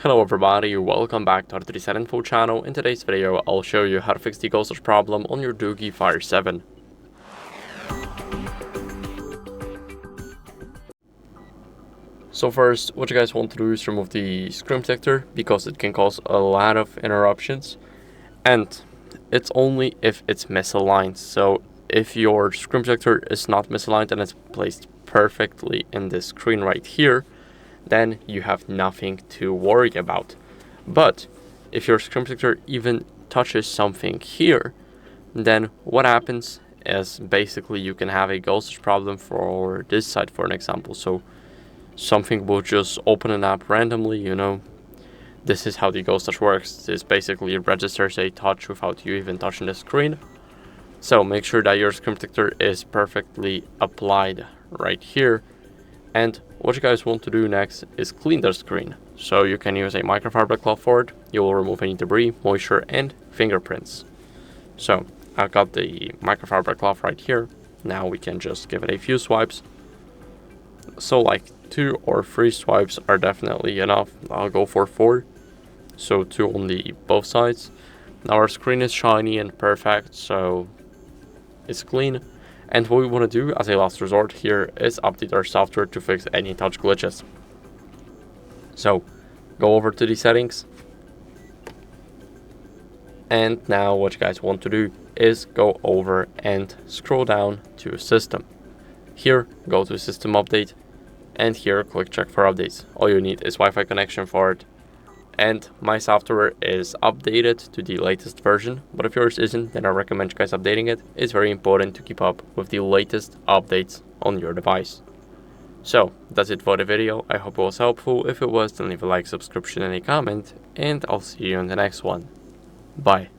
Hello everybody, welcome back to HardReset.Info channel. In today's video, I'll show you how to fix the ghostage problem on your DOOGEE Fire 7. So first, what you guys want to do is remove the screen protector because it can cause a lot of interruptions. And it's only if it's misaligned. So if your screen protector is not misaligned and it's placed perfectly in this screen right here, then you have nothing to worry about. But if your screen protector even touches something here, then what happens is basically you can have a ghostage problem for this side, for an example. So something will just open an app randomly, This is how the ghostage works. This basically registers a touch without you even touching the screen. So make sure that your screen protector is perfectly applied right here. And what you guys want to do next is clean the screen. So you can use a microfiber cloth for it. You will remove any debris, moisture, and fingerprints. So I've got the microfiber cloth right here. Now we can just give it a few swipes. So like 2 or 3 swipes are definitely enough. I'll go for 4. So 2 on the both sides. Now our screen is shiny and perfect, so it's clean. And what we want to do as a last resort here is update our software to fix any touch glitches. So go over to the settings. And now what you guys want to do is go over and scroll down to system. Here, go to system update. And here, click check for updates. All you need is Wi-Fi connection for it. And my software is updated to the latest version, but if yours isn't, then I recommend you guys updating it. It's very important to keep up with the latest updates on your device. So, that's it for the video. I hope it was helpful. If it was, then leave a like, subscription, and a comment, and I'll see you in the next one. Bye.